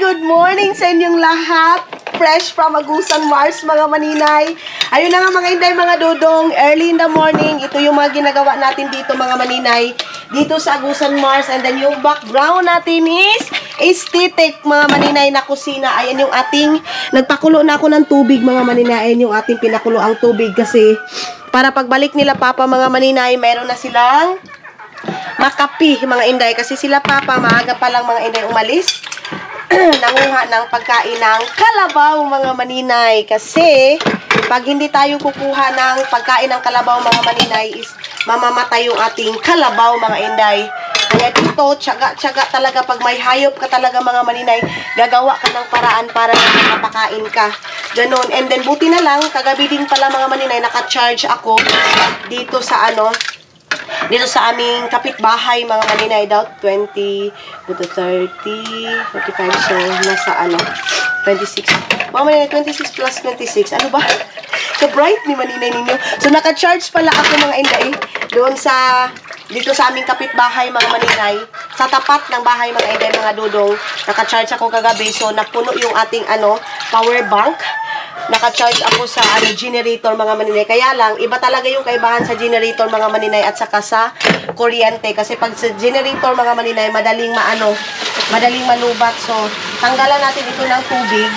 good morning sa inyong lahat. Fresh from Agusan Mars, mga maninay. Ayun na nga mga inday, mga dudong. Early in the morning, ito yung mga ginagawa natin dito, mga maninay. Dito sa Agusan Mars. And then yung background natin is aesthetic, mga maninay, na kusina. Ayan yung ating, nagpakulo na ako ng tubig, mga maninay. Ayan yung ating pinakulo ang tubig kasi para pagbalik nila papa, mga maninay, mayroon na silang makapi, mga inday. Kasi sila papa, maaga pa lang mga inday umalis. Nanguha ng pagkain ng kalabaw, mga maninay. Kasi pag hindi tayo kukuha ng pagkain ng kalabaw, mga maninay, is mamamatay yung ating kalabaw, mga inday. Kaya dito, tiyaga talaga. Pag may hayop ka talaga, mga maninay, gagawa ka ng paraan para makapakain ka. Ganon. And then buti na lang, kagabi din pala, mga maninay, naka-charge ako dito sa dito sa aming kapitbahay, mga maninay, daw 20 to 30 45, so nasa 26, mga maninay, 26 plus 26, ano ba? So bright ni maninay ninyo. So naka-charge pala ako, mga inday, doon dito sa aming kapitbahay, mga maninay, sa tapat ng bahay, mga inday, mga dudong. Naka-charge ako kagabi, so napuno yung ating power bank. Naka-charge ako sa generator, mga maninay. Kaya lang, iba talaga yung kaibahan sa generator, mga maninay, at saka sa kuryente. Kasi pag sa generator, mga maninay, madaling malubat. So, tanggalan natin ito ng tubig.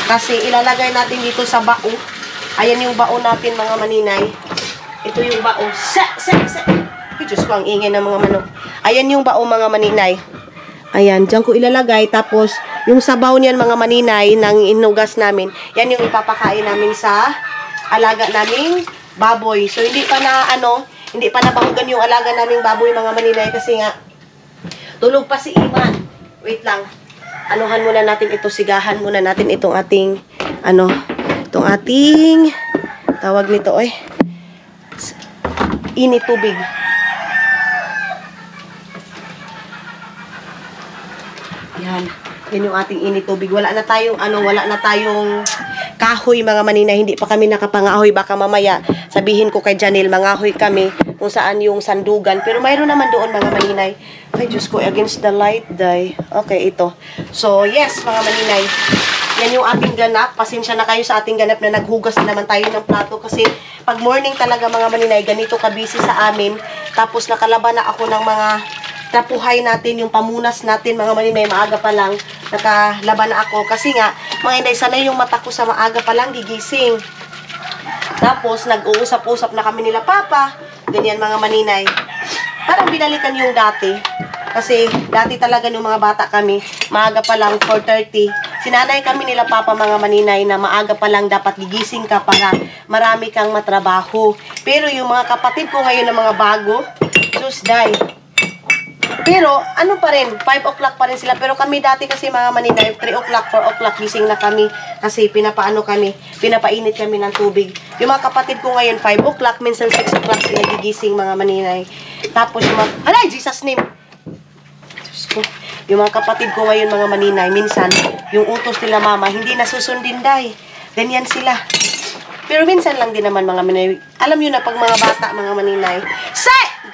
Kasi ilalagay natin dito sa bao. Ayan yung bao natin, mga maninay. Ito yung bao. Diyos ko, ang ingay ng mga manok. Ayan yung bao, mga maninay. Ayan, dyan ko ilalagay. Tapos, yung sabaw niyan, mga maninay, ng inugas namin, yan yung ipapakain namin sa alaga naming baboy. So, hindi pa nabahugan yung alaga naming baboy, mga maninay, kasi nga, tulog pa si Iman. Wait lang. Anuhan muna natin ito, sigahan muna natin itong ating, itong ating, tawag nito, init tubig. Yan. Yan yung ating init tubig. Wala na tayong kahoy, mga maninay. Hindi pa kami nakapangahoy. Baka mamaya sabihin ko kay Janelle, mangahoy kami kung saan yung sandugan. Pero mayroon naman doon, mga maninay. Ay, Diyos ko, against the light, day. Okay, ito. So, yes, mga maninay. Yan yung ating ganap. Pasensya na kayo sa ating ganap na naghugas na naman tayo ng plato. Kasi pag morning talaga, mga maninay, ganito ka-busy sa amin. Tapos nakalaban na ako ng mga trapuhay natin, yung pamunas natin, mga maninay, maaga pa lang, nakalaban na ako. Kasi nga, mga inday, sanay yung mata ko sa maaga pa lang, gigising. Tapos, nag-uusap-usap na kami nila, papa, ganyan, mga maninay. Parang binalikan yung dati. Kasi, dati talaga nung mga bata kami, maaga pa lang, 4:30, sinanay kami nila, papa, mga maninay, na maaga pa lang dapat gigising ka para marami kang matrabaho. Pero yung mga kapatid ko ngayon na mga bago, Tuesday, pero, pa rin, 5 o'clock pa rin sila. Pero kami dati kasi, mga maninay, 3 o'clock, 4 o'clock, gising na kami. Kasi pinapainit kami ng tubig. Yung mga kapatid ko ngayon, 5 o'clock, minsan 6 o'clock sila gigising, mga maninay. Tapos yung Jesus name! Diyos ko. Yung mga kapatid ko ngayon, mga maninay, minsan, yung utos nila mama, hindi nasusundin, day. Ganyan sila. Pero minsan lang din naman, mga maninay. Alam nyo na, pag mga bata, mga maninay,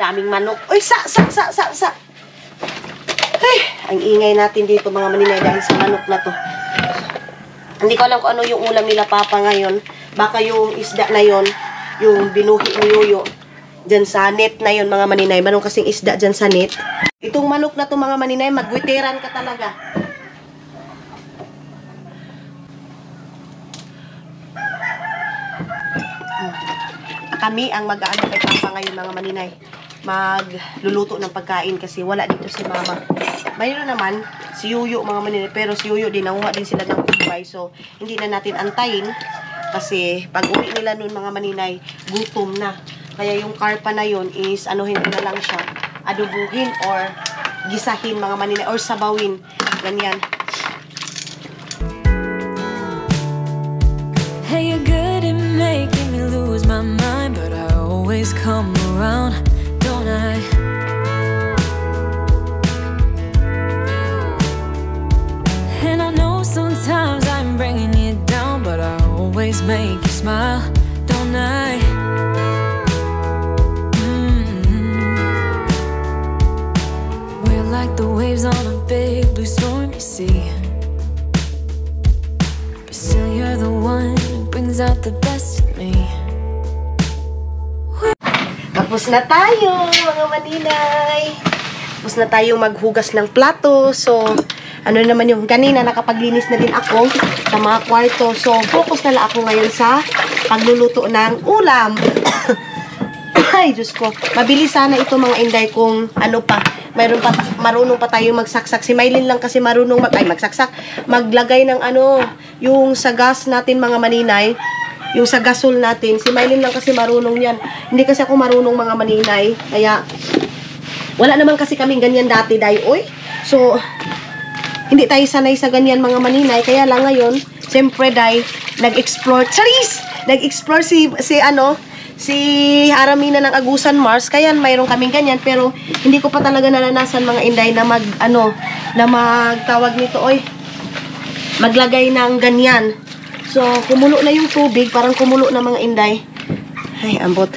daming manok. Uy, Ay, ang ingay natin dito, mga maninay, dahil sa manok na to. Hindi ko alam kung ano yung ulam nila papa ngayon. Baka yung isda na yon, yung binuhi ni Yoyo, dyan sa net na yon, mga maninay. Manong kasing isda dyan sa net. Itong manok na to, mga maninay, magwiteran ka talaga. Kami ang mag-aano kay papa ngayon, mga maninay, magluluto ng pagkain kasi wala dito si mama. Mayroon naman si Yuyo, mga maninay, pero si Yuyo din, nanguha din sila ng kubay. So, hindi na natin antayin kasi pag uwi nila nun, mga maninay, gutom na. Kaya yung karpa na yun is, anuhin ko na lang siya, adubuhin or gisahin, mga maninay, or sabawin. Ganyan. Hey, you're good at making me lose my mind, but I always come around, don't I? And I know sometimes I'm bringing you down, but I always make you smile, don't I? We're like the waves on a big blue stormy Tapos na tayo, mga maninay. Tapos na tayo maghugas ng plato. So, ano naman yung kanina nakapaglinis na din ako sa mga kwarto. So, focus na lang ako ngayon sa pagluluto ng ulam. Ay, Diyos ko. Mabilis sana ito mga inday kung ano pa. Marunong pa tayo magsaksak. Si Maylin lang kasi marunong magsaksak. Maglagay ng yung sa gas natin mga maninay. Yung sa gasol natin. Si Maylin lang kasi marunong yan. Hindi kasi ako marunong mga maninay. Kaya, wala naman kasi kaming ganyan dati, day. Oy. So, hindi tayo sanay sa ganyan mga maninay. Kaya lang ngayon, siyempre, day, nag-explore. Charis! Nag-explore si Aramina ng Agusan Mars. Kaya mayroon kaming ganyan. Pero, hindi ko pa talaga naranasan mga inday na magtawag nito, oy. Maglagay ng ganyan. So, kumulo na yung tubig. Parang kumulo na mga inday. Ay, ambot.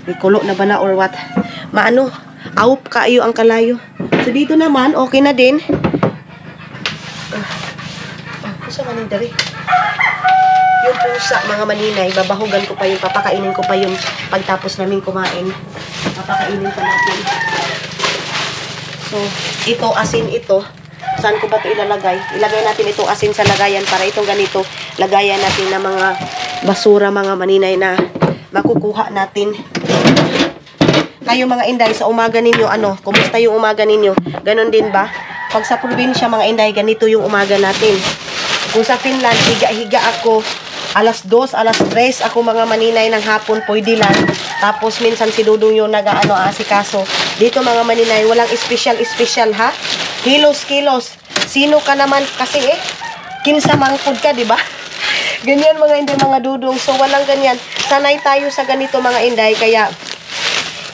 May kulo na ba na or what? Awp kayo ang kalayo. So, dito naman, okay na din. Gusto ka dari. Yung pusa, mga maninay, babahugan ko pa yun, papakainin ko pa yun pagtapos namin kumain. Papakainin pa natin. So, ito, asin ito. Saan ko ba ito ilalagay? Ilagay natin ito asin sa lagayan para itong ganito. Lagayan natin ng mga basura, mga maninay na makukuha natin. Kayo mga inday, sa umaga ninyo, kumusta yung umaga ninyo? Ganon din ba? Pag sa probinsya, mga inday, ganito yung umaga natin. Kung sa Finland, higa-higa ako, alas 2, alas 3, ako mga maninay ng hapon, pwede lang. Tapos minsan si Dudong yung asikaso. Dito mga maninay, walang special ha? Kilos. Sino ka naman kasi kinsa mangkod ka, di ba? Ganyan mga inday, mga Dudong. So walang ganyan. Sanay tayo sa ganito mga inday, kaya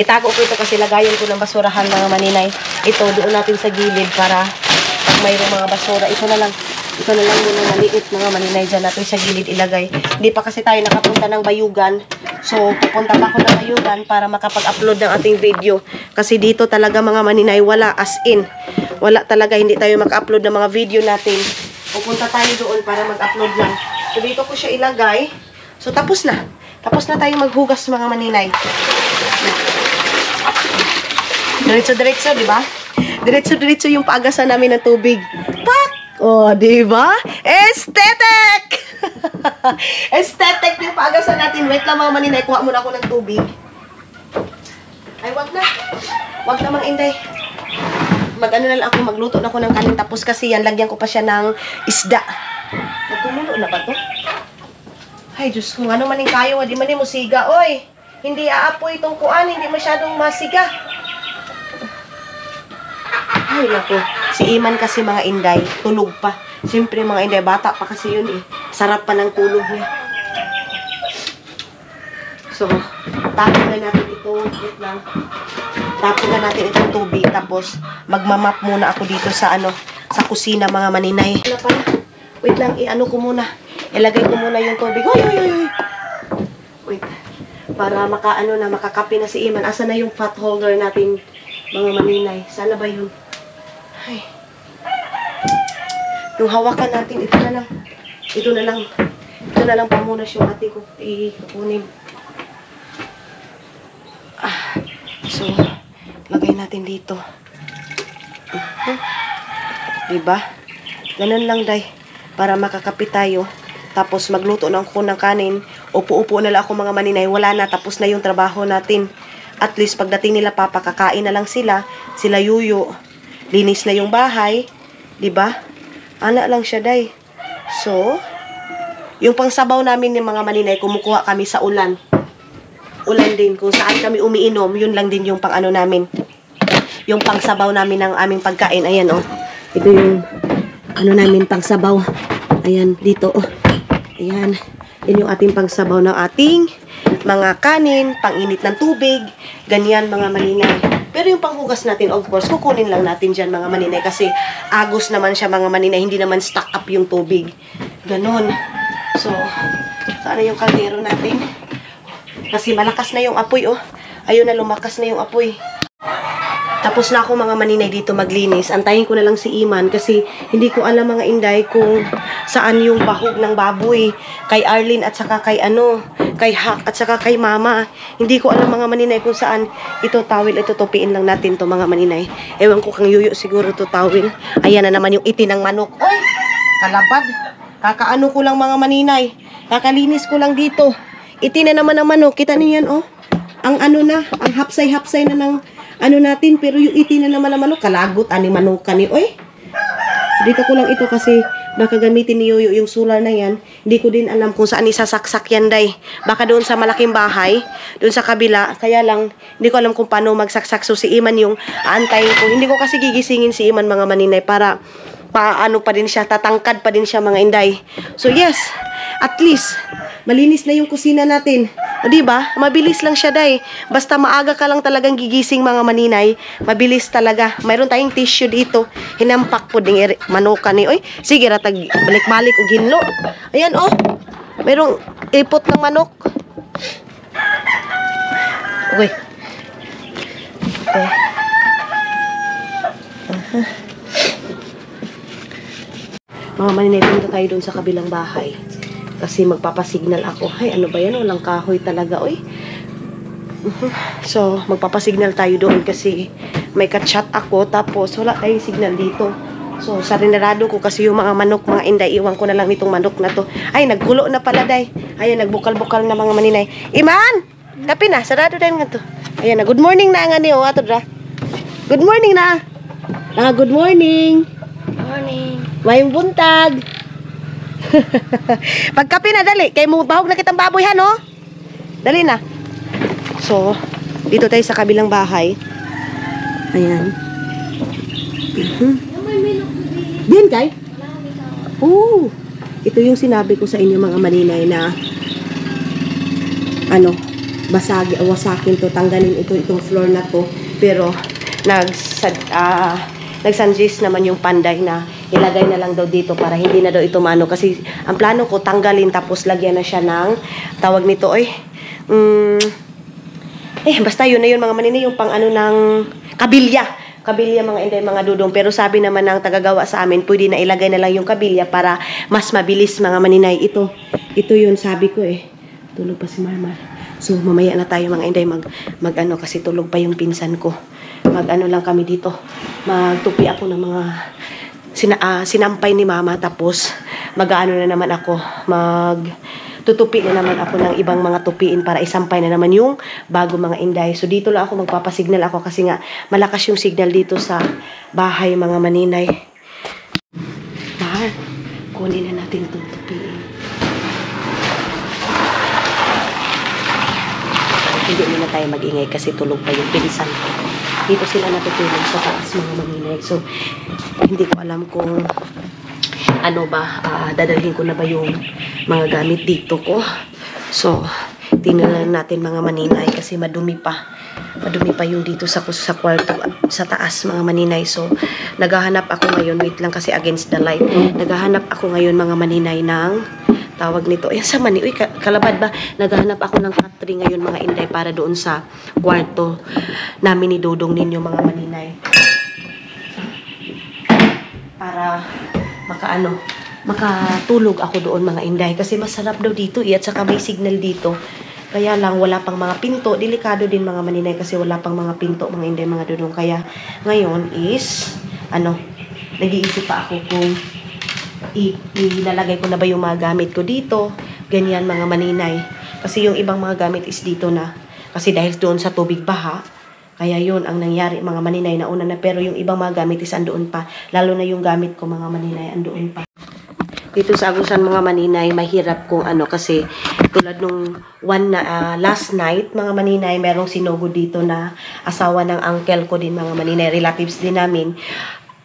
itago ko ito kasi lagayan ko ng basurahan mga maninay. Ito, doon natin sa gilid para pag mayroong mga basura, ito na lang muna maliit mga maninay dyan natin sa gilid ilagay. Hindi pa kasi tayo nakapunta ng Bayugan. So, pupunta pa ako ng Bayugan para makapag-upload ng ating video. Kasi dito talaga mga maninay, wala as in. Wala talaga, hindi tayo maka-upload ng mga video natin. Pupunta tayo doon para mag-upload lang. So, dito ko siya ilagay. So, tapos na. Tapos na tayo maghugas mga maninay. Diretso-diretso, di ba? Diretso-diretso yung paagasan namin ng tubig. Pak! Oh, di ba? Aesthetic! Aesthetic yung paagasan natin. Wait lang mga maninay, kuha muna ako ng tubig. Ay, wag na. Wag na mga inday. Na lang ako, magluto na ako ng kanin. Tapos kasi yan, lagyan ko pa siya ng isda. Nagkumulo na ba to? Ay, Diyos ko, ano maning kayo, di man mo siga. Oy, hindi aapoy itong kuan, hindi masyadong masiga. Ay, naku. Si Iman kasi mga inday, tulog pa. Siyempre mga inday, bata pa kasi yun Sarap pa ng tulog niya. So, tapon na natin ito. Wait lang. Tapon na natin itong tubig. Tapos, magmamap muna ako dito sa sa kusina mga maninay. Wala pala. Wait lang, ko muna. Ilagay ko muna yung tubig. Hoy! Wait. Para makakape na si Iman. Asa na yung pot holder natin mga maninay? Sana ba yun? Ay. Yung hawakan natin, ito na lang pamunas yung ate ko. Ikukunin. So, lagay natin dito. Diba? Ganun lang, day. Para makakapit tayo. Tapos, magluto na ako ng kanin. Upo-upo na lang ako mga maninay. Wala na, tapos na yung trabaho natin. At least, pagdating nila papa, kakain na lang sila. Sila yuyo. Linis na yung bahay. Diba? Ana lang siya, day. So, yung pangsabaw namin ng mga maninay, kumukuha kami sa ulan. Ulan din. Kung saan kami umiinom, yun lang din yung namin. Yung pangsabaw namin ng aming pagkain. Ayan, Ito yung namin pangsabaw. Ayan, dito, Ayan. Yan yung ating pangsabaw ng ating mga kanin, panginit ng tubig. Ganyan, mga maninay. Pero yung panghugas natin, of course, kukunin lang natin dyan mga maninay kasi agos naman siya mga maninay, hindi naman stock up yung tubig. Ganon. So, sana yung kaldero natin. Kasi malakas na yung apoy, Ayun na, lumakas na yung apoy. Tapos na ako mga maninay dito maglinis. Antayin ko na lang si Iman kasi hindi ko alam mga inday kung saan yung bahog ng baboy. Kay Arlene at saka kay kay Hak at saka kay Mama. Hindi ko alam mga maninay kung saan ito towel. Ito tupiin lang natin to mga maninay. Ewan ko kang Yuyo siguro to towel. Ayan na naman yung itin ng manok. Oy, kalabad. Kakaano ko lang mga maninay. Kakalinis ko lang dito. Itin na naman ang manok. Kita niyo yan oh. Ang ano na, ang hapsay-hapsay na ng ano natin. Pero yung itin na naman ang manok. Kalagot, ani manok ka ni. Oy, dito ko lang ito kasi baka gamitin ni Yoyo yung solar na yan. Hindi ko din alam kung saan isasaksak yan, day. Baka doon sa malaking bahay, doon sa kabila. Kaya lang, hindi ko alam kung paano magsaksak. So, si Iman yung aantayin ko. Hindi ko kasi gigisingin si Iman, mga maninay, para paano pa din siya, tatangkad pa din siya, mga inday. So, yes, at least, malinis na yung kusina natin. O, diba? Mabilis lang siya, day. Basta maaga ka lang talagang gigising, mga maninay. Mabilis talaga. Mayroon tayong tissue dito. Hinampak po ding manuka ni. Oy, sige, ratag balik-balik o ginlo. Ayan, oh. Mayroong ipot ng manok. Uy. Okay. Mga maninay, punta tayo doon sa kabilang bahay. Kasi magpapasignal ako. Ay, ano ba yan? Walang kahoy talaga, oy. So, magpapasignal tayo doon kasi may ka-chat ako. Tapos, wala tayong signal dito. So, sarinarado ko kasi yung mga manok, mga inday. Iwan ko na lang itong manok na to. Ay, naggulo na pala, day. Ayan, nagbukal-bukal na mga maninay. Iman! Kapi na, sarado din nga to. Ayan na, good morning na nga niyo. Ato dra. Good morning na. Good morning. Morning. Mayong buntag. Pagkapi na, dali. Kay mo bahog na kitang baboy, ha, no? Dali na. So, dito tayo sa kabilang bahay. Ayan. Din, kay? Oo. Ito yung sinabi ko sa inyo, mga maninay, na ano, wasakin to, tanggalin itong floor na to. Pero, nagsuggest naman yung panday na ilagay na lang daw dito para hindi na daw ito mano. Kasi ang plano ko tanggalin tapos lagyan na siya ng tawag nito basta yun na yun mga maninay, yung pang ano ng kabilya mga inday, mga dudong. Pero sabi naman ng tagagawa sa amin, pwede na ilagay na lang yung kabilya para mas mabilis mga maninay. Ito yun sabi ko tulog pa si Marmar. So mamaya na tayo mga inday mag ano kasi tulog pa yung pinsan ko. Mag ano lang kami dito, magtupi ako ng mga sinampay ni Mama, tapos mag-ano na naman ako, tutupi na naman ako ng ibang mga tupiin para isampay na naman yung bago mga inday. So dito lang ako magpapasignal ako kasi nga malakas yung signal dito sa bahay mga maninay. Mahal, kunin na natin itong tupiin. Hindi muna tayo mag-ingay kasi tulog pa yung pinsan ko. Dito sila natutulog sa taas mga maninay. So, hindi ko alam kung ano ba, dadalhin ko na ba yung mga gamit dito ko. So, tingnan natin mga maninay kasi madumi pa. Madumi pa yung dito sa kwarto, sa taas mga maninay. So, naghahanap ako ngayon, wait lang kasi against the light. Naghahanap ako ngayon mga maninay ng tawag nito. Ayan sa mani. Uy, kalabad ba? Naghahanap ako ng katri ngayon mga inday para doon sa kwarto namin ni Dodong ninyo mga maninay. Para makatulog ako doon mga inday. Kasi masarap daw dito at saka may signal dito. Kaya lang wala pang mga pinto. Delikado din mga maninay kasi wala pang mga pinto mga inday, mga Dodong. Kaya ngayon is nag-iisip pa ako kung ilalagay ko na ba yung mga gamit ko dito. Ganyan mga maninay. Kasi yung ibang mga gamit is dito na. Kasi dahil doon sa tubig baha, kaya yun ang nangyari mga maninay, nauna na. Pero yung ibang mga gamit is andoon pa. Lalo na yung gamit ko mga maninay, andoon pa. Dito sa Agusan mga maninay, mahirap kung kasi tulad nung last night mga maninay, merong sinugod dito na asawa ng uncle ko din mga maninay, relatives din namin.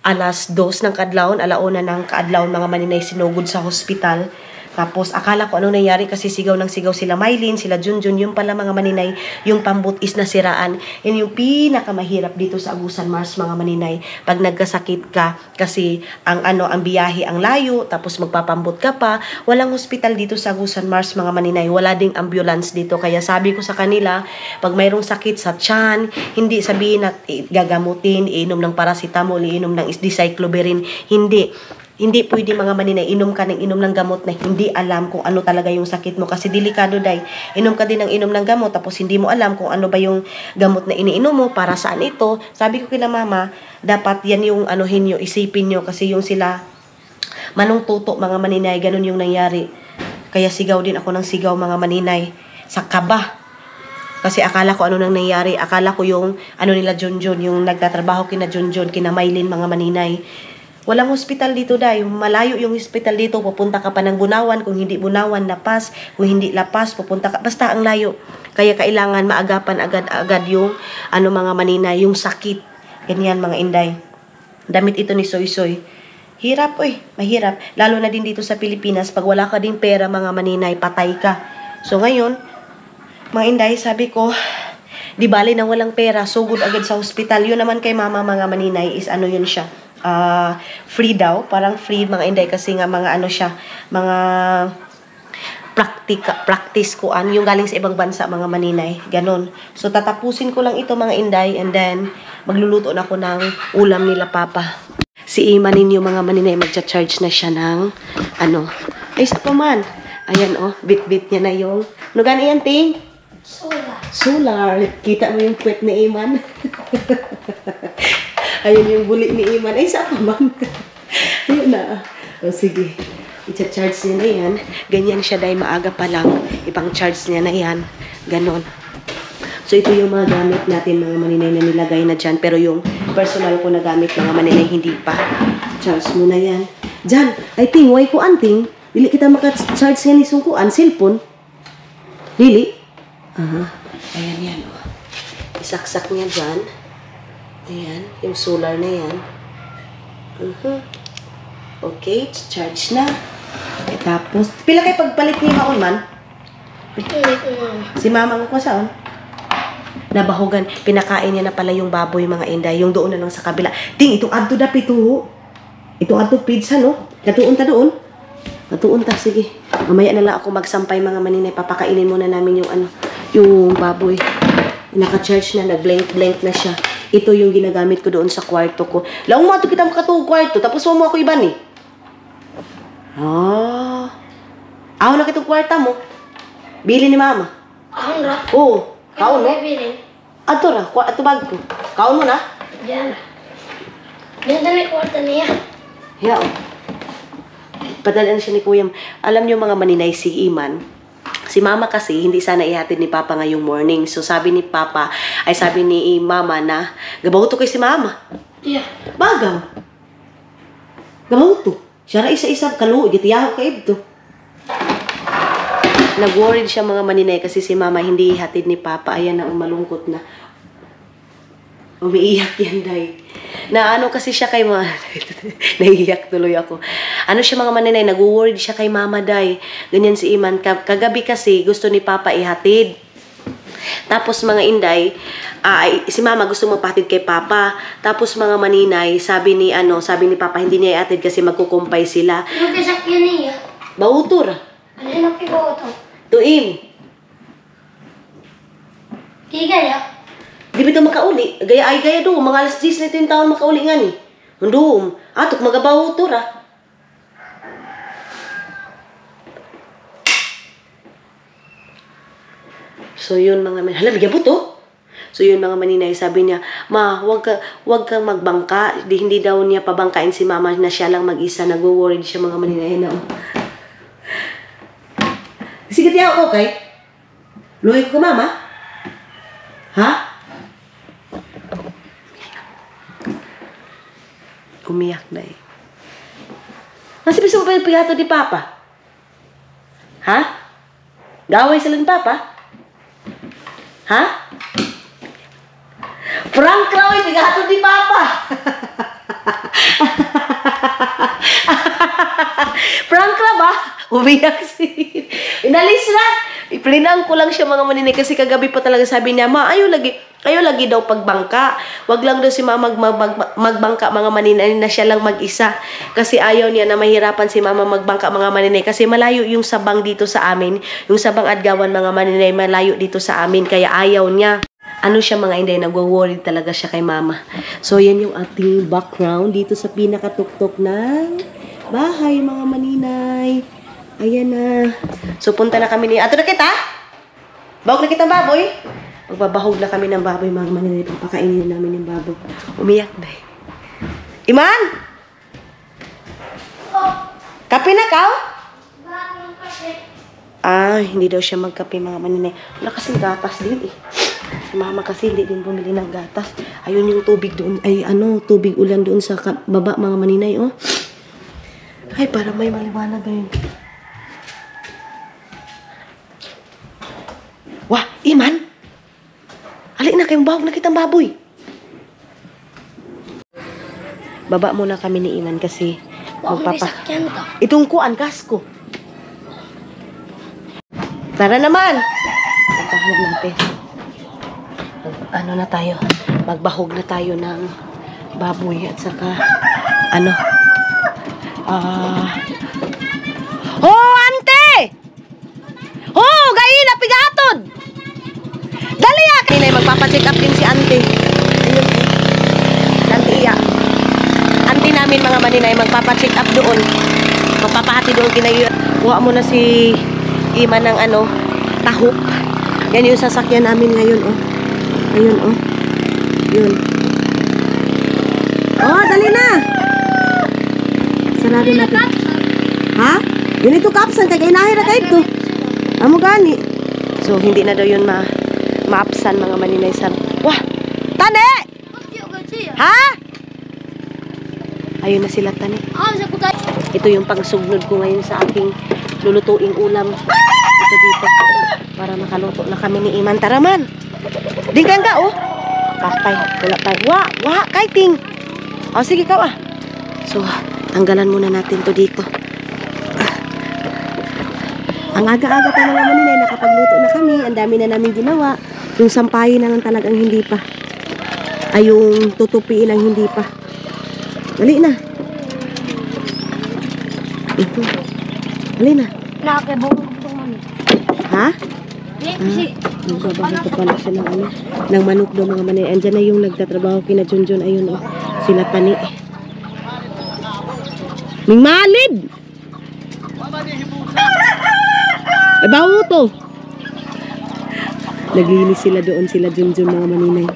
Alas 2 ng kadlawon, alauna ng kadlawon mga maninay, sinugod sa hospital. Tapos akala ko ano nangyari kasi sigaw ng sigaw sila Mylene, sila Junjun, yung pala mga maninay, yung pambutis na siraan. Yan yung pinakamahirap dito sa Agusan Mars mga maninay. Pag nagkasakit ka kasi ang biyahe ang layo, tapos magpapambot ka pa, walang hospital dito sa Agusan Mars mga maninay, wala ding ambulance dito. Kaya sabi ko sa kanila, pag mayroong sakit sa tiyan, hindi sabihin na gagamutin, iinom ng paracetamol, iinom ng dicycloberin, hindi. Hindi pwede mga maninay, inom ka ng inom ng gamot na hindi alam kung ano talaga yung sakit mo. Kasi delikado day, inom ka din ng inom ng gamot tapos hindi mo alam kung ano ba yung gamot na iniinom mo, para saan ito. Sabi ko kila mama, dapat yan yung anuhin nyo, isipin nyo kasi yung sila manong tuto mga maninay, ganun yung nangyari. Kaya sigaw din ako ng sigaw mga maninay, sa kaba. Kasi akala ko ano nang nangyari, akala ko yung ano nila Junjun, yung nagtatrabaho kina Junjun, kina Maylin mga maninay. Walang hospital dito dahil malayo yung hospital dito, pupunta ka pa ng Bunawan, kung hindi Bunawan, Lapas, kung hindi Lapas, pupunta ka, basta ang layo. Kaya kailangan maagapan agad-agad yung ano mga maninay, yung sakit. Ganyan mga inday. Damit ito ni Soy Soy. Hirap mahirap. Lalo na din dito sa Pilipinas, pag wala ka din pera mga maninay, patay ka. So ngayon, mga inday, sabi ko, di bali na walang pera, sugod agad sa hospital. Yun naman kay mama mga maninay is ano yun siya. Free daw, parang free mga inday kasi nga mga ano siya, mga practice ko yung galing sa ibang bansa mga maninay, ganon. So tatapusin ko lang ito mga inday and then magluluto na ako ng ulam nila papa. Si Ima ninyo mga maninay, magcha-charge na siya ng ano, ay sa paman. Ayan bit-bit niya na yung ano gani yan ting? Solar. Kita mo yung puwet ni Iman? Ayun yung buli ni Iman. Ay, saan pa man? Ayun na. O, sige. I-charge niya na yan. Ganyan siya dahil maaga pa lang. Ibang charge niya na yan. Ganon. So, ito yung mga gamit natin, mga maninay na nilagay na dyan. Pero yung personal ko na gamit, mga maninay, hindi pa. Charge mo na yan. Dyan. I think, why ko anting? Dili kita maka-charge nga ni sungkuan. Cellphone. Dili. Ayan yan. Isaksak niya dyan. Ayan, yung solar na yan. Okay, charge na. Tapos, pila kayo pagpalit niya maon man? Si mama mo ko saan? Nabahugan. Pinakain niya na pala yung baboy mga inday. Yung doon na lang sa kabila. Ting, itong adto da pito. Itong adto pizza, no? Natuon ta doon. Natuon ta, sige. Mamaya na lang ako magsampay mga maninay. Papakainin muna namin yung ano, yung baboy. Naka-charge na, nag-blank na siya. Ito yung ginagamit ko doon sa kwarto ko. Laong mo ito kita makatuog kwarto, tapos mo ako iban eh. Ako na kitong kwarta mo. Bili ni mama. Ahon ra? Oo, kaon mo. Bilin. Ato ra, ato bag ko. Kaon mo na. Diyan. Diyan na kwarta niya. Yeah. Padala na siya ni Kuya. Alam niyo mga maninay, si Iman, si mama kasi, hindi sana ihatid ni Papa ngayong morning. So, sabi ni Papa, ay sabi ni Mama na, gabaw to kay si Mama. Yeah. Bagaw. Gabaw to. Siya na isa-isa, kaluwi, gitiyaho ka ito. Nag-worried siya mga maninay kasi si Mama hindi ihatid ni Papa. Ayan na, malungkot na. Umiiyak yan, day. Na ano kasi siya kay Mama. Naiiyak tuloy ako. Ano siya mga maninay, nag-worried siya kay Mama, day. Ganyan si Iman. Kagabi kasi gusto ni Papa ihatid. Tapos mga inday, si Mama gusto magpahatid kay Papa. Tapos mga maninay, sabi ni Papa hindi niya ihatid kasi magkukumpay sila. Ano kasakyan niya? Bautor. Ano yung nakibaw ito? Tuim. Di kaya? Di ba ito makauli? Gaya do. Mga alas 10 na ito yung taon makauli nga ni. Doon. Atok magabaw ito ra. So yun mga maninay. Hala, bigyan po to. So yun mga maninay. Sabi niya, Ma, wag kang magbangka. Hindi daw niya pabangkain si Mama na siya lang mag-isa. Nag-worried siya mga maninay na. Sige tiyaw ko kay. Luhay ko ka Mama? Ha? Umiyak na eh. Nasa bisa mo pa yung pigato ni Papa? Ha? Gaway sila ni Papa? Ha? Prank raw yung pigato ni Papa! Prank ra ba? Umiyak si... Inalis na! Iplinang ko lang siya mga maninay kasi kagabi pa talaga sabi niya, Ma, ayaw lagi daw pagbangka. Wag lang daw si Mama magbangka mga maninay na siya lang mag-isa. Kasi ayaw niya na mahirapan si Mama magbangka mga maninay. Kasi malayo yung sabang dito sa amin. Yung sabang Adgawan mga maninay malayo dito sa amin. Kaya ayaw niya. Ano siya mga inday, nagwo-worry talaga siya kay Mama. So yan yung ating background dito sa pinakatuktok ng bahay, mga maninay. Ayan na. So, punta na kami ni... Ato na kita? Bahog na kitang baboy? Magbabahog na kami ng baboy, mga maninay. Papakainin namin yung baboy. Umiyak na eh. Iman? Kape na ka? Hindi daw siya magkape, mga maninay. Wala kasing gatas din eh. Si mama kasi hindi din bumili ng gatas. Ayun yung tubig doon. Ay, tubig ulan doon sa baba, mga maninay, oh. Ay, para may maliwanag ngayon. Wah, Iman! Halik na kayong bahog na kitang baboy. Baba muna kami ni Iman kasi Sakyan ka. itong kuan, kasko. Tara naman! Magpahog natin. Na tayo? Magbahog na tayo ng baboy at saka Oh, ante! Oh, gaila, pigatod! Dali ya! Kanina magpapacheck up din si ante. Ayun. Ante iya. Ante namin, mga maninay, magpapacheck up doon. Magpapahati doon kinayo. Kuha mo na si Iman ng tahop. Yan yung sasakyan namin ngayon, oh. Ayun, oh. Yun. Oh, dali na! Sarado natin. Ha? Yun ito kapsan, kaya inahin na kayo ito. Amo gani. So, hindi na daw yun maapsan, mga maninay sa... Wah! Tane! Ha? Ayun na sila, Tane. Ito yung pangsugnod ko ngayon sa aking lulutuing ulam. Ito dito. Para makaluto na kami ni Iman. Tara man! Dingkan ka, oh! Patay. Wala tayo. Wah! Kaiting! O, sige ka, ah. So, tanggalan muna natin to dito. Ang aga-aga pa, mga maninay, nakapagluto na kami. Ang dami na namin ginawa. Yung sampayin na lang talagang hindi pa. Ay, yung tutupiin lang hindi pa. Dali na. Ito. Dali na. Ha? Nagbabago pa pala siya ng manok daw, mga maninay. Andyan na yung nagtatrabaho kina Junjun. Ayun, oh. Sila Tani. Ning malid! Ay, bawo to. Naglinis sila doon, sila Junjun, mga maninay.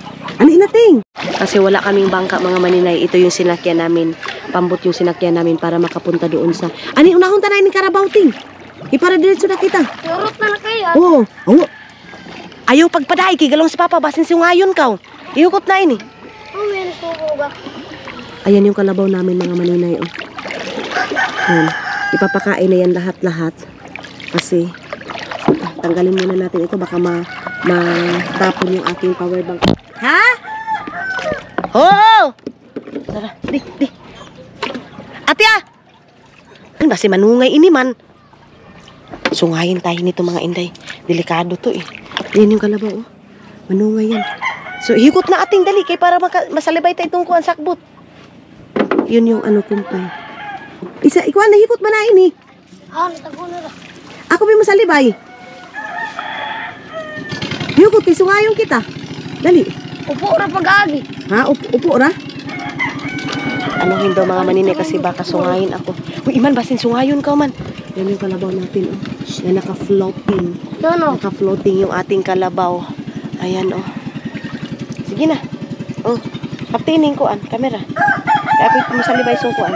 Ano inating? Kasi wala kaming bangka, mga maninay. Ito yung sinakyan namin. Pambot yung sinakyan namin para makapunta doon sa... Ani, unahon tanay ni Carabao, ting. Ipara diretso na kita. Turot na kayo. Oo. Oo. Ayaw pagpaday, kigalong si Papa, basin si ngayon ka. Iukot na ini. Meron ko ba? Ayan yung kalabaw namin, mga maninay. Oh. Yan. Ipapakain na yan lahat-lahat. Kasi... tanggalin muna natin ito, baka matapon yung aking power bank. Ha? Oo! Tara, di. Ate ah! Ano ba si manungay ini man? Sungayin tayo nito, mga inday. Delikado to eh. Yan yung kalabaw, oh. Manungay yan. So, hikot na ating dali kay para masalibay tayo itong kuhan sakbot. Yun yung kumpay. Ikuha na, hikot ba na ini? Natago na lang. Ako may masalibay. Hikot, sungayon kita. Dali. Upo ra pag-agi. Ha? Upo ra? Hindi mga maninay kasi baka sungayin ako. Uy, Iman, basin sungayon ka man. Yan yung kalabaw natin, oh. Yan, naka-floating. No. Naka-floating yung ating kalabaw. Ayan, oh. Sige na. Oh, kaptinin ko, camera. Kaya ako masalibay song ko,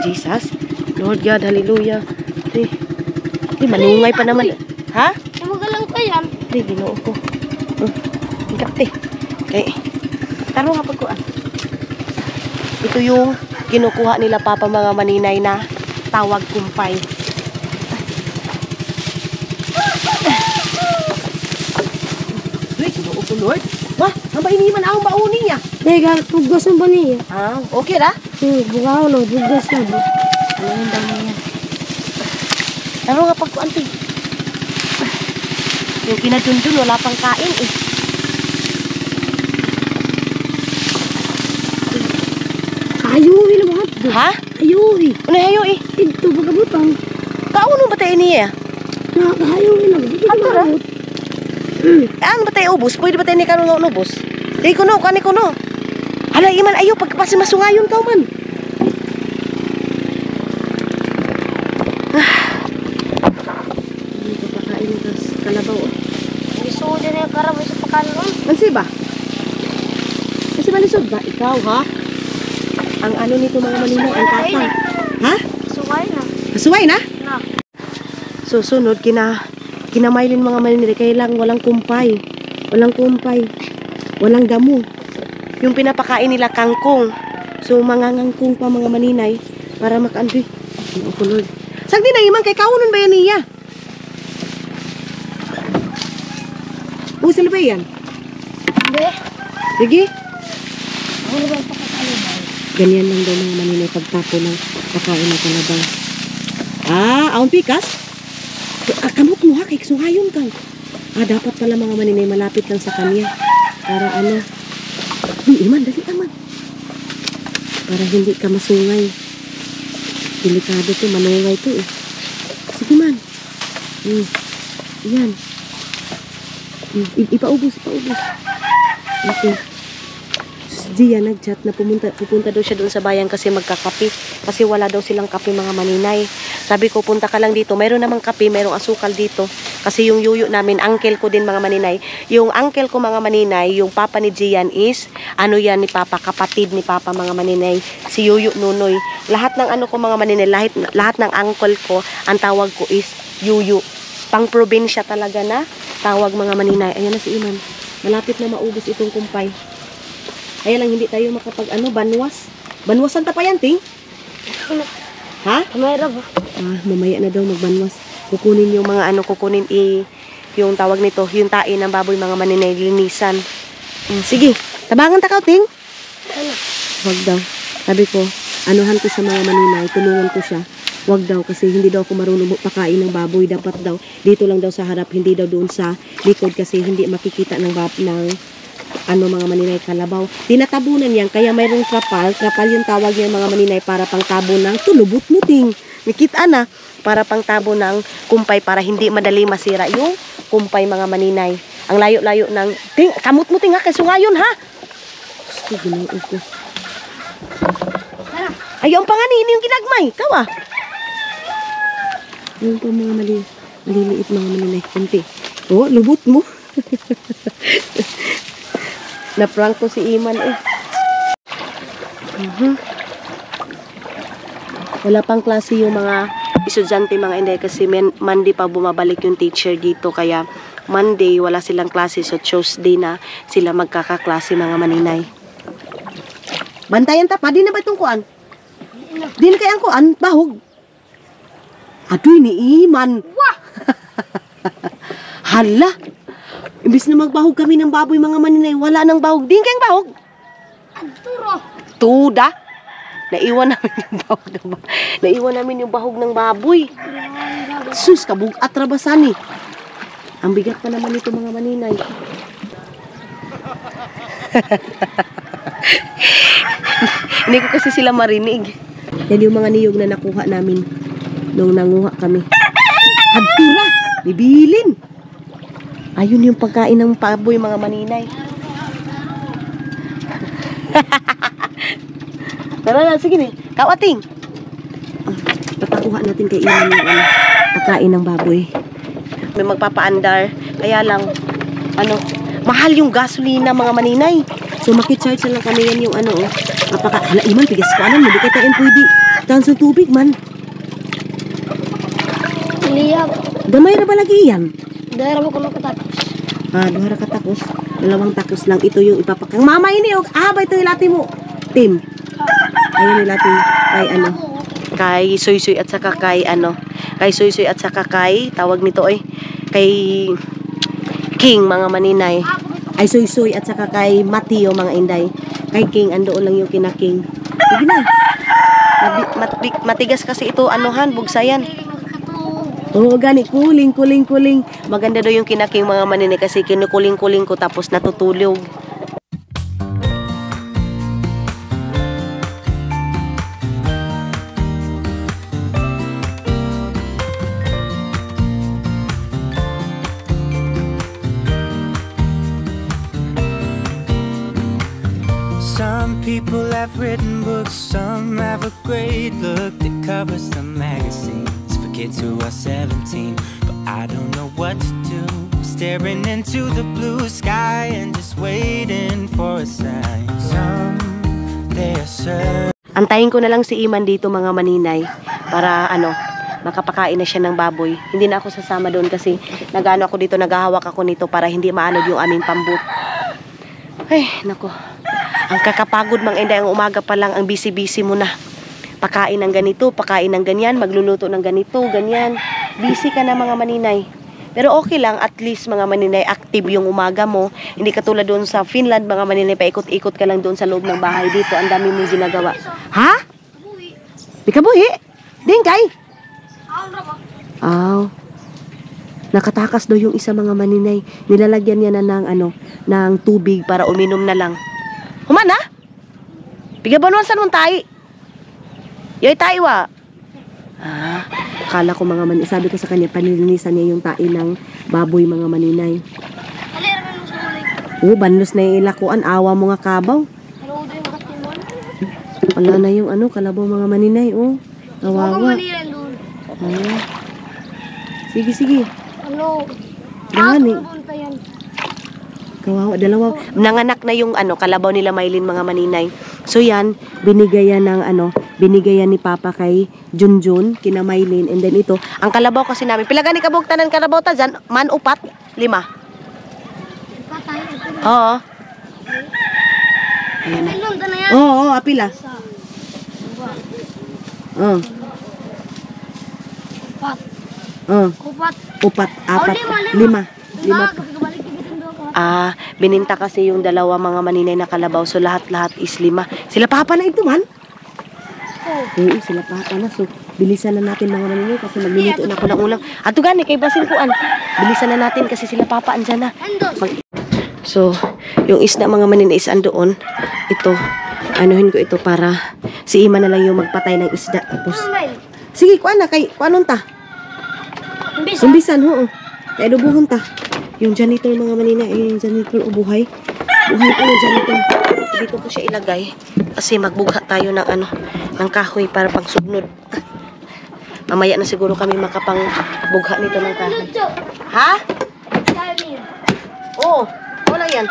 Jesus. Lord God, hallelujah. Di, manungay pa naman. Ha? Magalang ka yan. Di, ginoo ko. Kapte. Okay. Taro nga pagkuan. Ito yung kinukuha nila Papa, mga maninay, na tawag kumpay. Uy, ginoo ko, Lord. Wah, ang bainiman akong bauni niya. Teka, tugas na ba niya? Okay ra? Bukaw na, tugas na ba? Ano yung daw niya? Taro nga pagkuan, ting. Yung kinadundun, wala pang kain eh. Ayuhi na mga ito. Ha? Ayuhi. Ano hayo eh? Ito, pagkabutang. Kauno ba tayo niya? Nakakayuhi na. Ito Ano? Ano ba tayo ubos? Pwede ba tayo ni kanong ubos? Di ko no, kani ko no. Hala, Iman, ayaw, pagkapasi masungayon ka man. kanon. Mansi ba? Kasi malisod ba? Ikaw, ha? Ang ano nito mga maninay, ang tapang. Ha? Sukay na. Masuway na? Na. Susunod, kinamailin mga maninay, kaya lang walang kumpay. Walang kumpay. Walang damo. Yung pinapakain nila kangkong. So, mga ngangkong pa mga maninay, para makaandoy. Ang kulod. Sagdi na iman, kay kaunon ba yan niya? Sila ba yan? Hindi. Sige. Ako na ba ang pakakalibay? Ganyan lang daw mga maninay pagtapo ng pakain ng kalabaw. Aon pikas? Kamot mo ha, kay sungayon kang. Dapat pala mga maninay malapit lang sa kanya. Para ano. Iman, dali aman. Para hindi ka masungay. Delikado to, manungay to eh. Sige man. Yan. Ipaubos. Okay. Dia nagchat na pupunta daw siya doon sa bayan kasi magkakape. Kasi wala daw silang kape mga maninay. Sabi ko, punta ka lang dito. Mayroon namang kape, mayroong asukal dito. Kasi yung yuyo namin, uncle ko din mga maninay. Yung uncle ko mga maninay, yung papa ni Gian is, ano yan ni papa, kapatid ni papa mga maninay. Si Yuyo Nunoy. Lahat ng ano ko mga maninay, lahat ng uncle ko, ang tawag ko is Yuyo. Pang probinsya talaga na tawag mga maninay. Ayan na si Iman. Malapit na maubos itong kumpay. Kaya lang hindi tayo makapag banwas. Banwasan ta pa yan, ting? Ha? Kamera ba? Mamaya na daw magbanwas. Kukunin yung mga kukunin yung tawag nito, yung tae ng baboy mga maninay, linisan. Sige, tabangan ta ka, ting? Ano? Wag daw. Sabi ko, anuhan ko sa mga maninay, tulungan ko siya. Wag daw kasi hindi daw ako marunong pakain ng baboy. Dapat daw, dito lang daw sa harap, hindi daw doon sa likod kasi hindi makikita ng mga maninay kalabaw. Tinatabunan yan, kaya mayroong trapal. Trapal yung tawag niya mga maninay para pang tabo ng tulubot muting. Nakita na, para pang tabo ng kumpay para hindi madali masira yung kumpay mga maninay. Ang layo-layo ng, kamot muting ha, kay sungayon ha. Sige na ito. Ayaw ang panganin yung ginagmay. Kawa. Yung pa mga maliliit mga maninay. Kunti. Lubot mo. Na-prank ko si Iman eh. Wala pang klase yung mga estudyante mga inday kasi Monday pa bumabalik yung teacher dito. Kaya Monday wala silang klase. So Tuesday na sila magkakaklase mga maninay. Bantayan ta pa. Di na ba itong kuan? Di na kayang kuan? Bahog. Adoy ni Iman. Hala. Imbis na magbahog kami ng baboy mga maninay, wala nang bahog. Di kayang bahog. Tuda. Naiwan namin yung bahog ng baboy. Sus, kabug at rabasan eh. Ang bigat pa naman ito mga maninay. Hindi ko kasi sila marinig. Yan yung mga niyog na nakuha namin nung nanguha kami. Hadtura, bibilin. Ayun yung pagkain ng baboy mga maninay. Tara na, sige ni. Kawating. Papakuha natin kay Iman yung pagkain ng baboy. May magpapaandar. Kaya lang, mahal yung gasolina mga maninay. So makicharge lang kami yan yung hala Iman, pigas ko mo. Di kayo pwede. Tahan sa tubig man. Liyab. Damay na ba lagi yan? Dahil mo kuno katapos. Duhara ka takos. 2 takos lang. Ito yung ipapakang. Mama ini yung. Ba ito yung lati mo. Tim. Ayun yung lati. Kay Soy-Soy at saka kay Kay Soy-Soy at saka kay tawag nito kay King mga maninay. Ay Soy-Soy at saka kay Mateo mga inday. Kay King andoon lang yung kina King. Sige na. Matigas kasi ito bugsayan. Gani, kuling. Maganda daw yung kinaking mga maninay kasi kinukuling-kuling ko tapos natutulog. Some people have written books, some have a great look that covers the magazines for kids who are 17. But I don't know what to do, staring into the blue sky Antayin ko na lang si Iman dito mga maninay para makapakain na siya ng baboy. Hindi na ako sasama doon kasi nagano ako dito, naghahawak ako nito para hindi maanod yung aming pambut. Ay, nako. Ang kakapagod mang Inday, ang umaga pa lang, ang busy-busy mo na. Pakain ng ganito, pakain ng ganyan, magluluto ng ganito, ganyan. Busy ka na mga maninay. Pero okay lang, at least mga maninay, active yung umaga mo. Hindi katulad doon sa Finland, mga maninay, paikot-ikot ka lang doon sa loob ng bahay dito. Ang dami mong ginagawa. Ha? Pikabuhi? Dingkay? Aw. Nakatakas daw yung isa mga maninay. Nilalagyan niya na ng tubig para uminom na lang. Humana? Pigabanuan sa nung tayo. Yoy tayo wa. Akala ko mga maninay. Sabi ko sa kanya, panilinisan niya yung tae ng baboy mga maninay. Banlos na yung ilakuan. Awa mo nga kabaw. Wala na yung kalabaw mga maninay. Kawawa. Sige, sige. Gani. Kawawa, dalawa. Nanganak na yung kalabaw nila Maylin mga maninay. So yan, binigayan ni Papa kay Junjun, kina Maylin, and then ito, ang kalabaw kasi namin, pila gani kabog tanan kalabaw ta dyan, man upat, 5. Oo. Ayan na. Oo, apila. Oo. Upat, 4, 5. Bininta kasi yung dalawa mga maninay na kalabaw. So lahat-lahat is 5. Sila Papa na ito man? Oo, sila Papa na. So bilisan na natin mga maninay kasi magluluto na ako ng ulam. Ato gani kay basin kuan. Bilisan na natin kasi sila Papa andyan na. So yung isda mga maninay is andoon. Ito, anuhin ko ito para si Ima na lang yung magpatay ng isda. Tapos, sige kuan na kay kuanon ta. Umbisan, oo. Kaya dubuhon ta. Yung janitor mga maninay, yung janitor buhay. Buhay po yung janitor. Dito ko siya ilagay. Kasi magbugha tayo ng kahoy para pang sugnod. Mamaya na siguro kami makapang-bugha nito ng kahoy. Ha? Oo. Wala yan.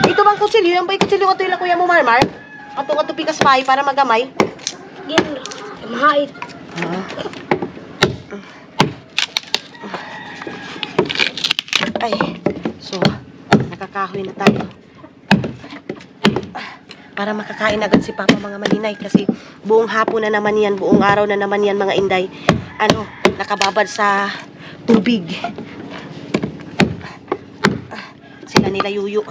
Ito bang kutsilyo? Yung ba yung kutsilyo ito yung kuya mo, Marmar? Ato pikas pay para magamay? Mahait. Ay, so, nakakahoy na tayo. Para makakain agad si Papa mga maninay. Kasi buong hapon na naman yan, buong araw na naman yan mga Inday. Nakababad sa tubig. Sila nila Yuyu.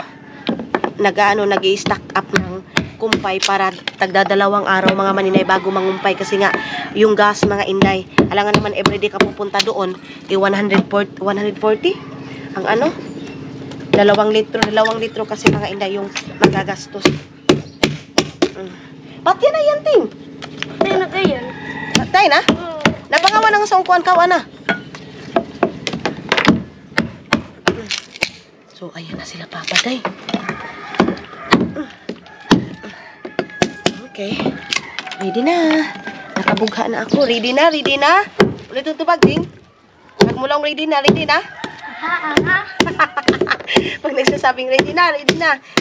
Nag-i-stack up ng kumpay para tagdadalawang araw mga maninay bago mangumpay. Kasi nga, yung gas mga Inday. Alangan naman everyday ka pupunta doon. 140? Ang 2 litro kasi mga Inday yung magagastos. Pati na yan, Ting. Patay na kayo. Patay na? Napangawa ng sangkuan kawa na. So, ayan na sila papatay. Okay. Ready na. Nakabugha na ako. Ready na? Ulit tutubag, Ting. Pag mo lang ready na. Pag nagsasabing ready na,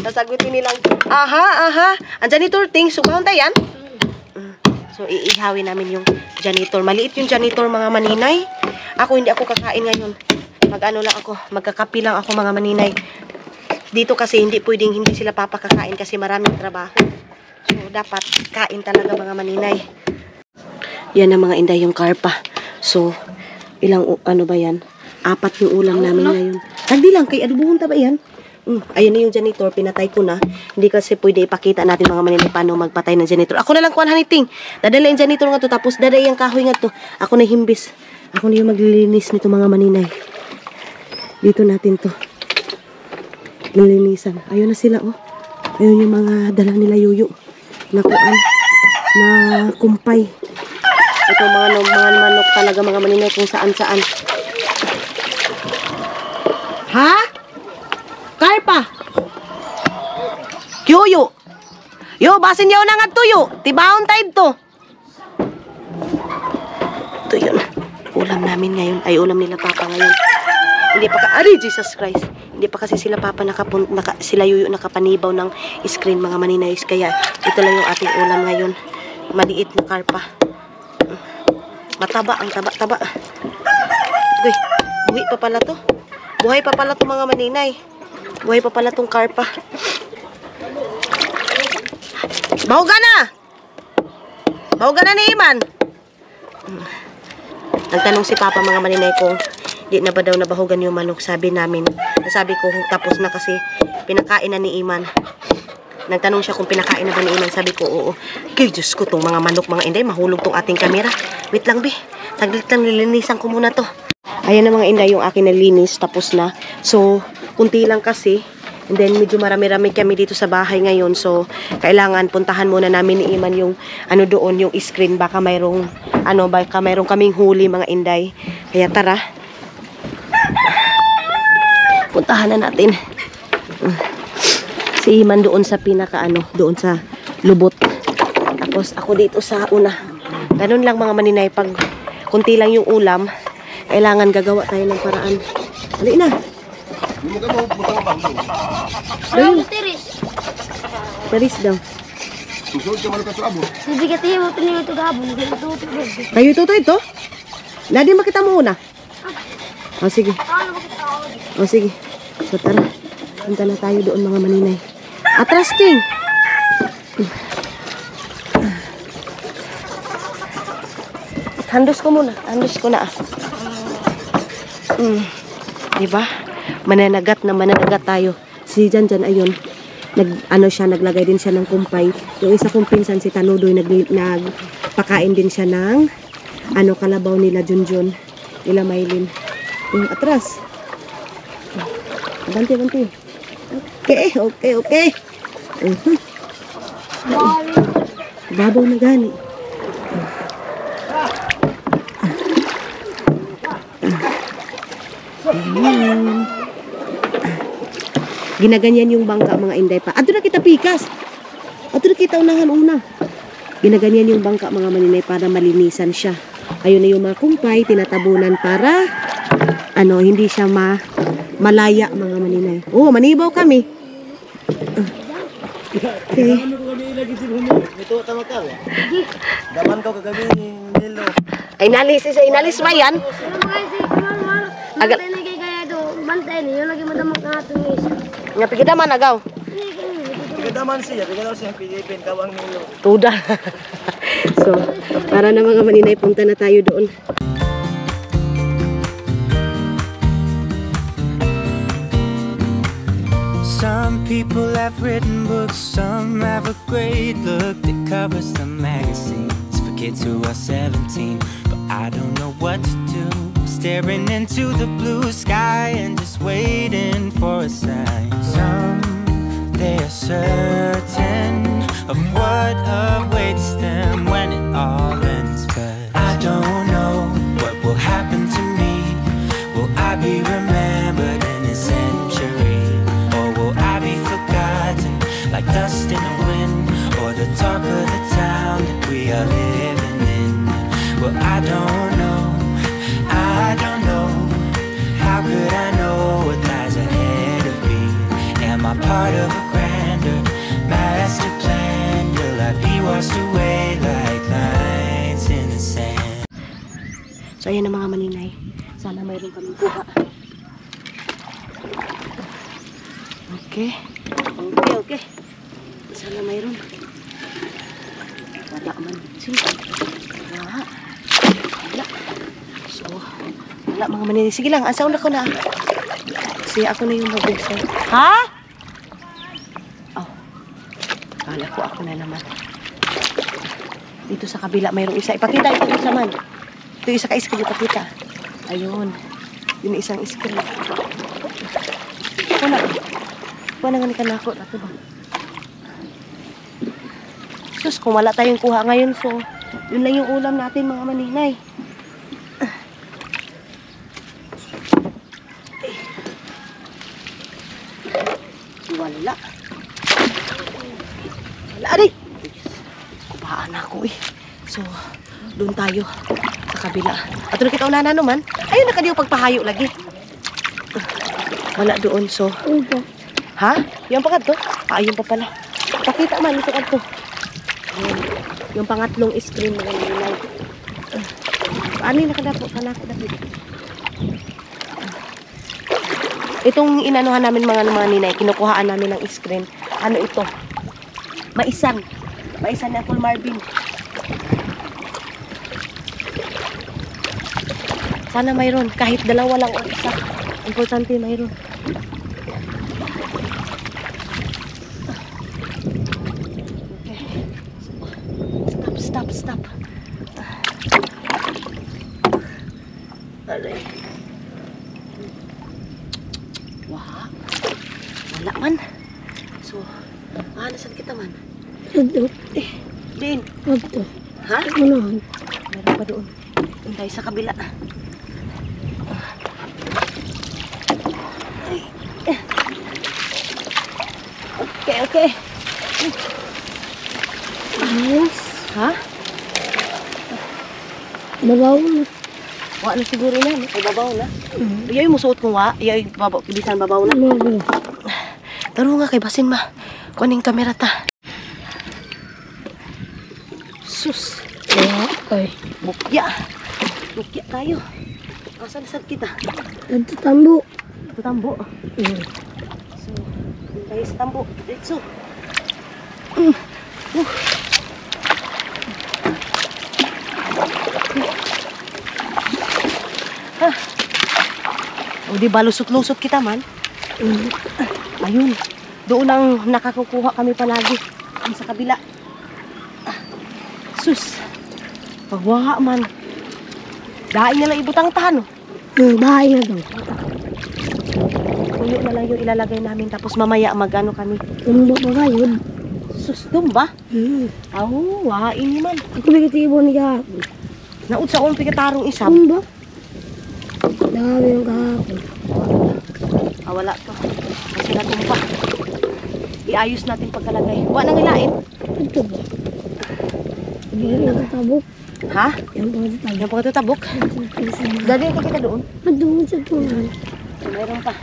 nasagutin nilang aha, ang janitor Ting, sukahon tayo yan. So iihawin namin yung janitor. Maliit yung janitor mga maninay. Hindi ako kakain ngayon. Magkakapi lang ako mga maninay. Dito kasi hindi sila papakakain kasi maraming trabaho. So dapat kain talaga mga maninay. Yan ang mga Inday yung karpa. So ilang ba yan? 4 yung ulam namin ngayon. Tagdi lang, kay adubuhon ta ba yan? Ayun na yung janitor, pinatay ko na. Hindi kasi pwede ipakita natin mga maninay paano magpatay ng janitor. Ako na lang kuhan haniting. Dadala yung janitor nga to, tapos dadala yung kahoy nga to. Ako na himbis. Ako na yung maglilinis nito mga maninay. Dito natin to. Lilinisan. Ayun na sila oh. Ayun yung mga dala nila Yuyu. Na kuan. Na kumpay. Ito mga manok talaga mga maninay kung saan-saan. Ha? Karpa? Yuyu? Yo, basin yaw na nga tuyo. Tibaon tayo to. Ito yun. Ulam namin ngayon. Ay, ulam nila Papa ngayon. Hindi pa Jesus Christ. Hindi pa kasi sila Papa sila Yuyu nakapanibaw ng screen mga maninays. Kaya ito lang yung ating ulam ngayon. Maliit na karpa. Mataba, ang taba-taba. Uy, buhay pa pala to. Buhay pa pala to mga maninay. Buhay pa pala tong karpa. Bahuga na! Bahuga na ni Iman! Nagtanong si Papa mga maninay kung di na ba daw nabahugan yung manok. Sabi namin, nasabi ko tapos na kasi pinakain na ni Iman. Nagtanong siya kung pinakain na ba ni Iman. Sabi ko, oo. Kaya Diyos ko, tong mga manok, mga inday, mahulog tong ating kamera. Wait lang, Bi. Taglit lang, nilinisan ko muna to. Ayan na mga inday, yung akin nalinis. Tapos na. So, kunti lang kasi. And then, medyo marami-rami kami dito sa bahay ngayon. So, kailangan puntahan muna namin ni Iman yung, ano doon, yung screen. Baka mayroong, baka mayroong kaming huli, mga inday. Kaya tara. Puntahan na natin. Si Iman doon sa pinaka doon sa lubot. Tapos ako dito sa una. Ganun lang mga maninay, pag kunti lang yung ulam, kailangan gagawa tayo ng paraan. Dali na. Ano tiris? Taris daw. Sibigati mo pinili ito gabon. Kayo ito? Ladi makita mo una. O sige. O sige. So tara. Punta na tayo doon mga maninay. Atras, Ting! Handos ko muna. Handos ko na. Diba? Mananagat tayo. Si Janjan ayun. Naglagay din siya ng kumpay. Yung isa kong pinsan si Tanudoy nagpakain din siya ng kalabaw nila Junjun. Nila Maylin. Atras. Banti. Okay. Babaw na gani. Ginaganyan yung bangka mga inday pa. Ato na kita pikas. Ato na kita unahan una. Ginaganyan yung bangka mga maninay para malinisan siya. Ayun na yung mga kumpay, tinatabunan para hindi siya malaya mga maninay. Oh, manibaw kami. Okay. Ay, inalis ba yan? Agad. Bantay niyo lagi madamag na ato ni isa. Nga pigidaman agaw. Pigidaman siya Pilipin kawang nilo. Tuda. So, para na mga maninay, punta na tayo doon. Some people have written books, some have a great look that covers the magazines for kids who are 17. But I don't know what to do, staring into the blue sky and just waiting for a sign. Some, they are certain of what awaits them when it all ends. But I don't know what will happen to me. Will I be remembered in a century? Or will I be forgotten like dust in the wind? Or the talk of the town that we are living in? Well, I don't know. How could I know what lies ahead of me? Am I part of a grander master plan? Will I be washed away like lines in the sand? So, ayan na mga maninay. Sana mayroon kaming kuha. Okay. Sana mayroon. Wala man. Sige. Wala. So, wala mga maninay. Sige lang, asaw na ko na. Kasi ako na yung mabugso. Ha? Oh. Kala ko ako na naman. Dito sa kabila mayroong isa. Ipakita ito isa man. Ito isa ka-screen. Ipakita. Ayun. Yun isang screen. Ako na. Ako na nga ni kanako. Ito ba? Sus, kung wala tayong kuha ngayon, so, yun lang yung ulam natin mga maninay. Wala. Aray! Kubaan ako eh. So, doon tayo sa kabila. At doon kita unahan naman. Ayun na kaniyo pagpahayo lagi. Wala doon. So, ha? Yung pa kadto? Ayun pa pala. Pakita man ito kadto. Ayun. Yung pangatlong screen mga maninay. Ano yung nakadapo? Itong inanuhan namin mga ninay, kinukuhaan namin ng screen. Ano ito? Maisan ni Uncle Marvin. Sana mayroon, kahit dalawa lang o isa. Importante mayroon. Okay. Stop. Aray. Wala man. So, nasan kita man? Ito. Din. Ito. Ha? Unahan. Meron pa doon. Doon tayo sa kabila. Okay. Yes. Ha? Babaw na. Wa na siguro na. Ay, babaw na. Iyoy mo suot kong wa. Iyoy, bisan babaw na. Babaw. Taro nga kay basin ma. Kuning kamera ta. Sus. Okay. Bukya tayo. Asan kita? Ito tambo. Ito tambo. So, doon tayo sa tambo. Diretso. O di ba lusot-lusot kita man? Ayun. Doon ang nakakukuha kami palagi. Ang sa kabila. Sus. Pagwaha man. Daing na lang ibutang tahan. Bahay na daw. Puyo na lang yung ilalagay namin. Tapos mamaya magano kami. Tumbo pa kayo. Sus, doon ba? Wain man. Ako bigatibo ni kahapon. Naud sa akong pigatarong isab. Tumbo. Dami ng kahapon. Wala to. Kasi natumpa. Iayos natin pagkalagay. Wa nang ilain. Ito ba? Yan ang tabok. Ha? Yan ang tabok. Yung pagkatutabok. Dali ka kita doon. Doon sa tunan. So, mayroon pa.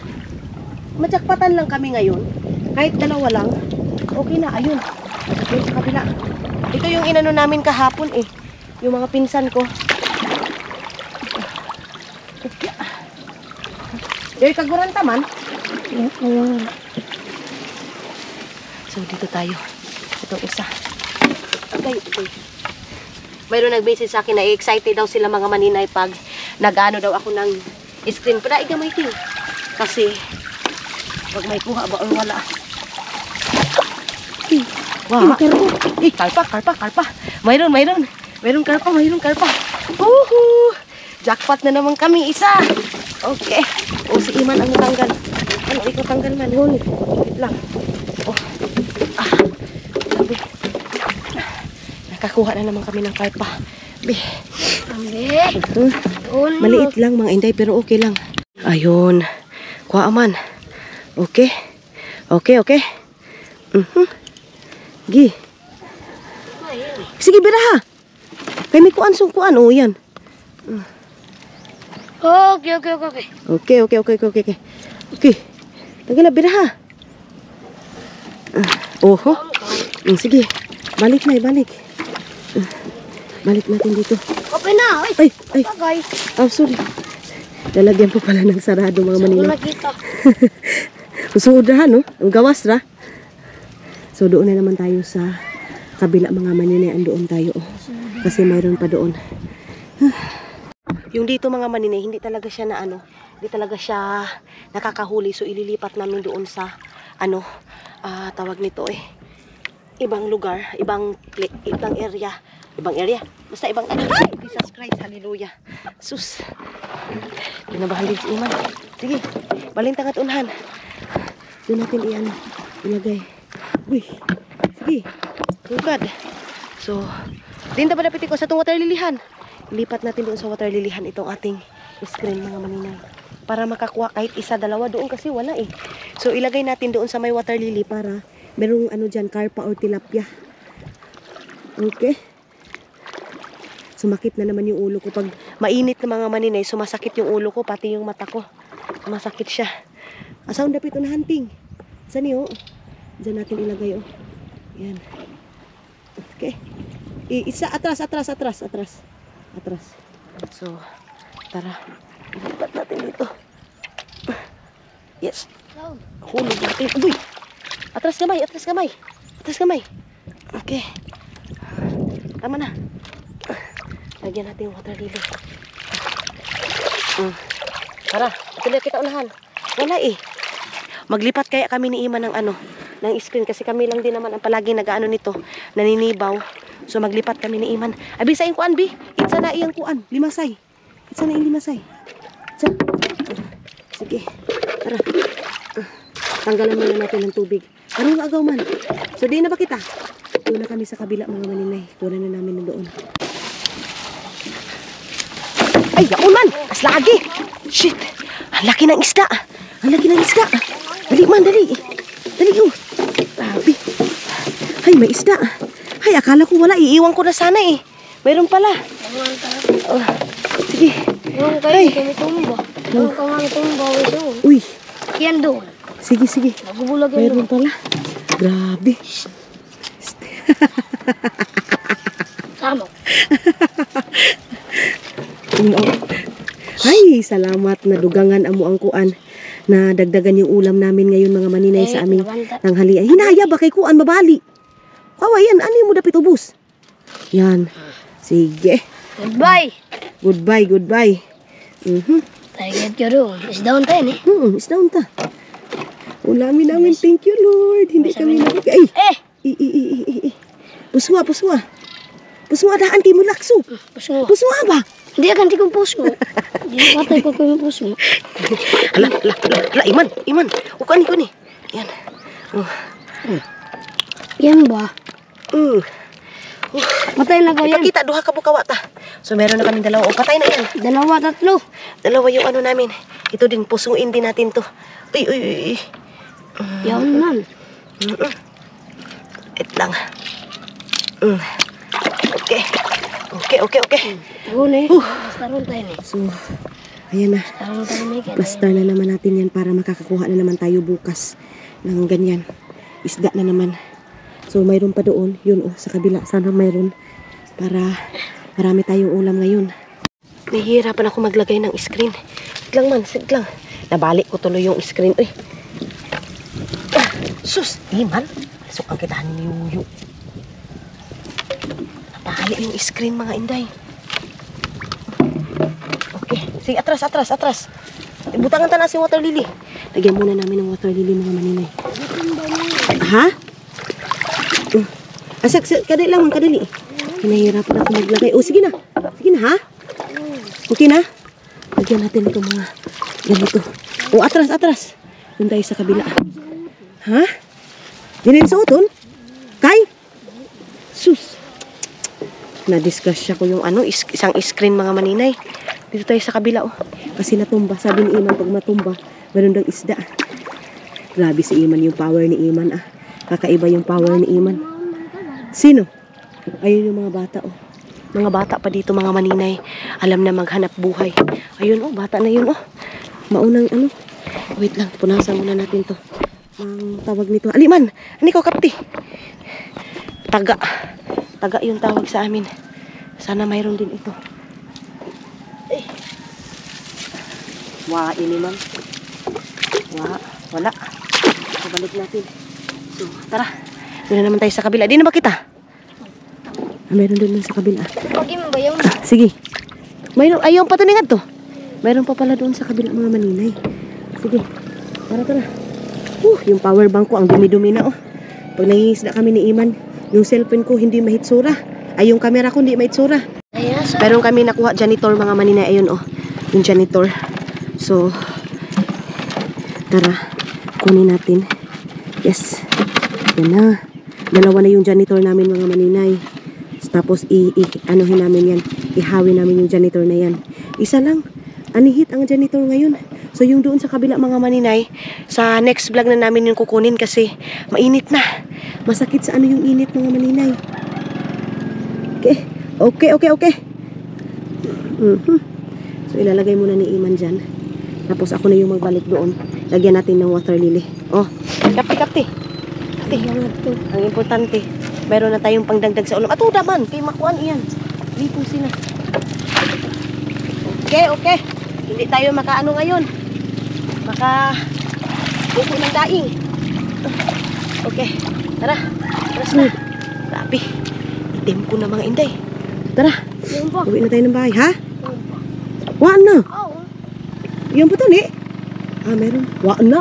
Matjakpatan lang kami ngayon. Kahit dalawa lang. Okay na, ayun. Ayun sa kabila. Ito yung inano namin kahapon eh. Yung mga pinsan ko. Dari kaguranta man. So, dito tayo. Itong isa. Okay. Mayroon nag-message sa akin na excited daw sila mga maninay pag nag-ano daw ako ng screen. Pero igamay ting. Kasi, pag may kuha ba o wala. Wow. Karpa. Mayroon karpa. Woohoo! Jackpot na naman kami isa. Okay. O, si Iman ang tanggal. Ano, ikaw tanggal man. Wait lang. Sabi. Nakakuha na naman kami ng karpa. Maliit lang mga inday pero okay lang. Ayun. Kuha man. Okay. Gi. Sige, biraha. Kay may kuan. O, yan. Okay. Tagay na, biraha. Oho. Sige. Balik. Balik natin dito. Okay na. Ay. Bagay. Oh, sorry. Lalagyan po pala ng sarado mga manila. Nakita. Susudahan, no? Ang gawas, ra. So, doon na naman tayo sa kabila mga maninay. Andoon tayo, Kasi mayroon pa doon. Yung dito mga maninay, hindi talaga siya na hindi talaga siya nakakahuli. So, ililipat namin doon sa, tawag nito ibang lugar, ibang area. Basta ibang Ay! Jesus Christ, hallelujah. Sus. Pinabahan din si Iman. Sige, balintang at unhan. Doon natin ilagay. Uy, sige. Tugad. So, din ba napiti ko sa itong water lilihan? Lipat natin doon sa water lilihan itong ating screen mga maninay. Para makakuha kahit isa, dalawa doon kasi wala So, ilagay natin doon sa may water lily para merong dyan, karpa or tilapia. Okay. Sumakit na naman yung ulo ko. Pag mainit na mga maninay, sumasakit yung ulo ko, pati yung mata ko. Sumasakit siya. Asaw dapit na hunting. Saan yun? Diyan natin ilagay Yan. Okay. Isa, atras. So, tara. Ilipat natin dito. Yes. Hulog natin. Uy! Atras kamay. Okay. Tama na. Lagyan natin yung water lily. Tara, tuloy kita unahan. Wala eh. Maglipat kaya kami ni Iman ng screen kasi kami lang din naman ang palaging nag-ano nito, naninibaw. So maglipat kami ni Iman. Abi sa iyong kuan bi. Itsa na iyang kuan, limasay. Itsa na iyang limasay. Itsa. Sige. Tara. Tanggalan muna natin ng tubig. Anong agaw man? So di na ba kita? Doon na kami sa kabila mga maninay. Kunan na namin na doon. Ay, yaon man! Aslagi! Shit! Ang laki ng isda! Dali man, dali! Dali, oh! Grabe! Ay, may isda! Ay, akala ko wala. Iiwan ko na sana eh. Mayroon pala. Oh, sige. Yung kayo, kami tumba. Yung kami tumba, ito. Uy! Yan doon. Sige. Nagubulag yan Mayroon doon. pala. Grabe. Sama. Ay, salamat na dugangan amo ang kuan na dagdagan yung ulam namin ngayon mga maninay sa aming tanghalian. Hinaya ba kay kuan mabali? Kawa yan, ano mo dapit ubos? Yan. Sige. Goodbye. Goodbye. Tayo ka doon. Is down tayo eh. Is down ta. Ulamin namin. Thank you, Lord. Hindi kami nabigay. Ay! Puswa. Puswa daan kay mo lakso. Puso. Puswa ba? Hindi akan tikong puso. Hindi patay ko yung puso. Ala, Iman. Ukan ni. Yan. Yan ba? Patay na ko yan. Ipakita, duha ka bukawa ta. So, meron na kami dalawa. O, patay na yan. 2, 3. Dalawa yung ano namin. Ito din, pusuin din natin to. Uy. Yan nan. Wait lang. Okay. Ako na eh. Basta ron tayo eh. So, ayan na. Taron tayo may kaya. Plaster na naman natin yan para makakakuha na naman tayo bukas ng ganyan. Isda na naman. So, mayroon pa doon. Yun, sa kabila. Sana mayroon para marami tayong ulam ngayon. Nahihirapan ako maglagay ng screen. Sit lang. Nabalik ko tuloy yung screen. Uy. Sus, Iman. Sukang kita ni Yuyu. Nabalik yung screen mga inday. Okay. Sige, atras. Butangan ta na si water lily. Lagyan muna namin ng water lily mga maninay. Ha? Kadali lang, kadali. Hinahirapan ako maglagay. Oh, sige na, ha? Okay na? Lagyan natin ito mga ganito. Oh, atras. Doon tayo sa kabila. Ha? Dinin sa uton? Kay? Sus. Na-discuss ko yung isang screen mga maninay. Dito tayo sa kabila, oh. Kasi natumba. Sabi ni Iman, pag matumba, meron daw isda. Grabe si Iman, yung power ni Iman, ah. Kakaiba yung power ni Iman. Sino? Ayun yung mga bata, oh. Mga bata pa dito, mga maninay. Alam na maghanap buhay. Ayun, oh. Bata na yun, oh. Maunang, Wait lang, punasan muna natin to. Ang tawag nito. Aliman! Ano ko, kapti? Taga yung tawag sa amin. Sana mayroon din ito. Ini man. Wala. So, balik natin. So, tara. Doon na naman tayo sa kabila. Di na ba kita? Mayroon doon sa kabila. Pagi mo ba yun? Sige. Mayroon. Ayaw pa tuningad to. Mayroon pa pala doon sa kabila mga maninay. Sige. Tara. Yung power bank ko ang dumi-dumi na, oh. Pag nangingisda kami ni Iman, yung cellphone ko hindi mahitsura. Ay, yung camera ko hindi mahitsura. Meron kami nakuha janitor mga maninay. Ayun, oh. Yung janitor. So, tara. Kunin natin. Yes. Yan na. Dalawa na yung janitor namin mga maninay. Tapos, anuhin namin yan. Ihawin namin yung janitor na yan. Isa lang. Anihit ang janitor ngayon. So, yung doon sa kabila mga maninay, sa next vlog na namin yung kukunin kasi mainit na. Masakit sa yung init mga maninay. Okay. So, ilalagay muna ni Iman dyan. Tapos, ako na yung magbalik doon. Lagyan natin ng water lily. Oh, kapti. Ang importante. Meron na tayong pangdagdag sa ulam. Ato daman, kay makuan iyan. Lipo sila. Okay. Hindi tayo makaano ngayon. Lipo ng daing. Okay, tara. Tara na. Grabe. Itim ko na mga inday. Tara. Uwi na tayo ng bahay, ha? Waan na. Yan pa to, ni? Meron. Waan na.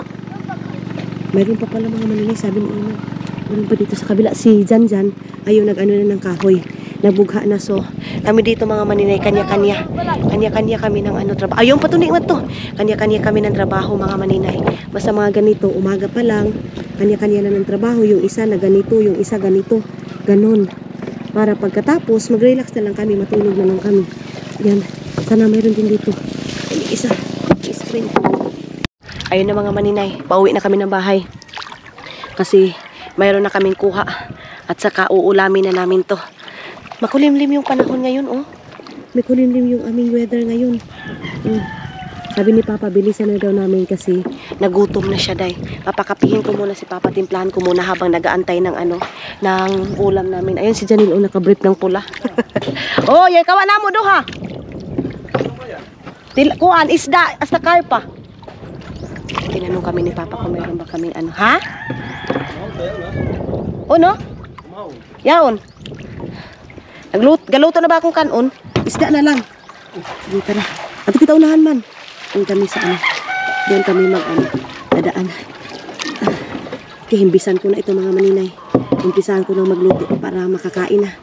Meron pa pala mga maninay, sabi ni Ina. Meron pa dito sa kabila. Si Jan, ayun, nag-ano na ng kahoy. Nagbugha na, so kami dito mga maninay, kanya-kanya kami ng trabaho. Ayun pa to, ni to. Kanya-kanya kami ng trabaho mga maninay. Basta mga ganito, umaga pa lang, kanya-kanya na ng trabaho. Yung isa na ganito, yung isa ganito. Ganon. Para pagkatapos, mag-relax na lang kami, matulog na lang kami. Yan. Sana mayroon din dito. Isa rin. Ayun na mga maninay, pauwi na kami ng bahay. Kasi mayroon na kaming kuha. At saka uulamin na namin to. Makulimlim yung panahon ngayon, oh. May kulimlim yung aming weather ngayon. Sabi ni Papa, bilisan na daw namin kasi nagutom na siya, day. Papakapihin ko muna si Papa, timplahan ko muna habang nagaantay ng ng ulam namin. Ayun si Janil, nakabrief ng pula. Oh, yan kawa na mo do, ha. Kuan, isda, hasta karpa. Tinanong kami ni Papa kung meron ba kaming ha? O, no? Yaon. Galuto na ba akong kanon? Isda na lang. Sige, tara. Ato kita unahan man. Doon kami sa doon kami dadaan. Okay, himbisan ko na ito mga maninay. Umpisahan ko na magluto para makakain na.